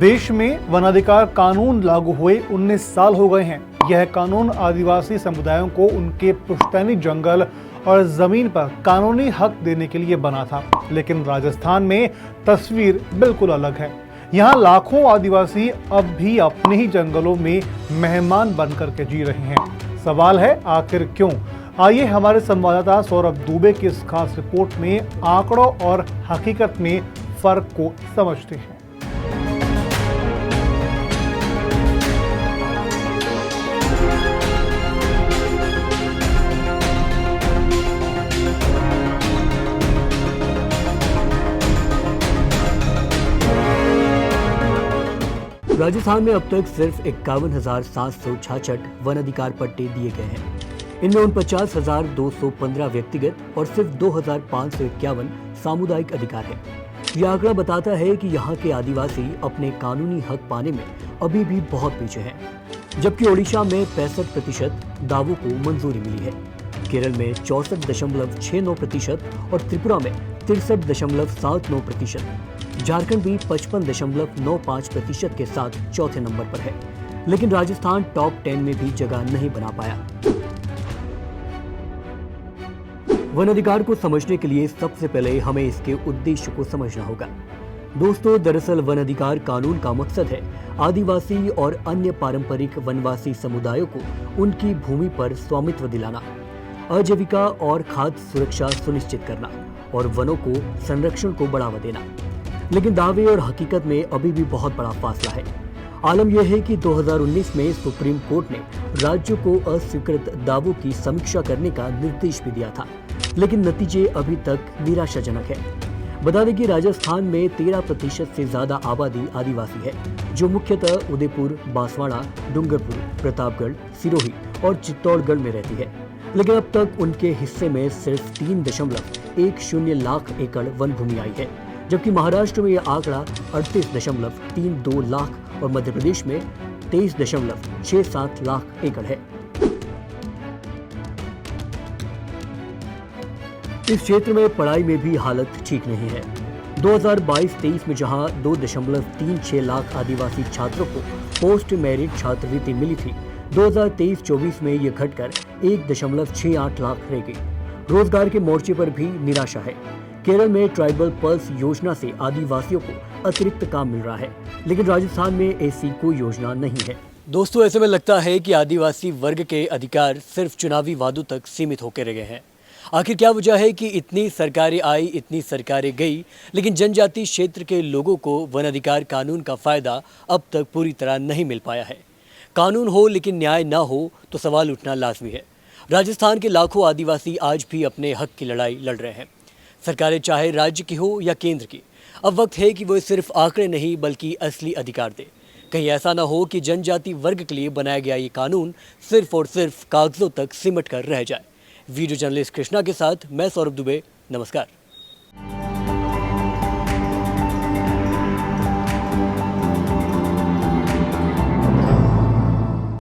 देश में वनाधिकार कानून लागू हुए 19 साल हो गए हैं। यह कानून आदिवासी समुदायों को उनके पुश्तैनी जंगल और जमीन पर कानूनी हक देने के लिए बना था, लेकिन राजस्थान में तस्वीर बिल्कुल अलग है। यहाँ लाखों आदिवासी अब भी अपने ही जंगलों में मेहमान बनकर के जी रहे हैं। सवाल है, आखिर क्यों? आइए हमारे संवाददाता सौरभ दुबे की इस खास रिपोर्ट में आंकड़ों और हकीकत में फर्क को समझते हैं। राजस्थान में अब तक सिर्फ 51,766 वन अधिकार पट्टे दिए गए हैं। इनमें 49,215 व्यक्तिगत और सिर्फ 2,551 सामुदायिक अधिकार है। यह आंकड़ा बताता है कि यहाँ के आदिवासी अपने कानूनी हक पाने में अभी भी बहुत पीछे हैं, जबकि ओडिशा में 65% दावों को मंजूरी मिली है, केरल में 64.69% और त्रिपुरा में 63.79%। झारखंड भी 55.95% के साथ चौथे नंबर पर है, लेकिन राजस्थान टॉप 10 में भी जगह नहीं बना पाया। वन अधिकार को समझने के लिए सबसे पहले हमें इसके उद्देश्य को समझना होगा। दोस्तों, दरअसल वन अधिकार कानून का मकसद है आदिवासी और अन्य पारंपरिक वनवासी समुदायों को उनकी भूमि पर स्वामित्व दिलाना, आजीविका और खाद्य सुरक्षा सुनिश्चित करना और वनों को संरक्षण को बढ़ावा देना। लेकिन दावे और हकीकत में अभी भी बहुत बड़ा फासला है। आलम यह है कि 2019 में सुप्रीम कोर्ट ने राज्यों को अस्वीकृत दावों की समीक्षा करने का निर्देश भी दिया था, लेकिन नतीजे अभी तक निराशाजनक है। बता दें कि राजस्थान में 13% से ज्यादा आबादी आदिवासी है, जो मुख्यतः उदयपुर, बांसवाड़ा, डूंगरपुर, प्रतापगढ़, सिरोही और चित्तौड़गढ़ में रहती है। लेकिन अब तक उनके हिस्से में सिर्फ 3.10 लाख एकड़ वन भूमि आई है, जबकि महाराष्ट्र में यह आंकड़ा 38.32 लाख और मध्य प्रदेश में 23.67 लाख एकड़ है। इस क्षेत्र में पढ़ाई में भी हालत ठीक नहीं है। 2022-23 में जहां 2.36 लाख आदिवासी छात्रों को पोस्ट मेरिट छात्रवृत्ति मिली थी, 2023-24 में ये घटकर 1.68 लाख रह गई। रोजगार के मोर्चे पर भी निराशा है। केरल में ट्राइबल पल्स योजना से आदिवासियों को अतिरिक्त काम मिल रहा है, लेकिन राजस्थान में ऐसी कोई योजना नहीं है। दोस्तों, ऐसे में लगता है कि आदिवासी वर्ग के अधिकार सिर्फ चुनावी वादों तक सीमित होकर रह गए हैं। आखिर क्या वजह है कि इतनी सरकारें आई, इतनी सरकारें गई, लेकिन जनजाति क्षेत्र के लोगों को वन अधिकार कानून का फायदा अब तक पूरी तरह नहीं मिल पाया है। कानून हो लेकिन न्याय न हो तो सवाल उठना लाजमी है। राजस्थान के लाखों आदिवासी आज भी अपने हक की लड़ाई लड़ रहे हैं। सरकारें चाहे राज्य की हो या केंद्र की, अब वक्त है कि वो सिर्फ आंकड़े नहीं बल्कि असली अधिकार दे। कहीं ऐसा ना हो कि जनजाति वर्ग के लिए बनाया गया ये कानून सिर्फ और सिर्फ कागजों तक सिमट कर रह जाए। वीडियो जर्नलिस्ट कृष्णा के साथ मैं सौरभ दुबे, नमस्कार।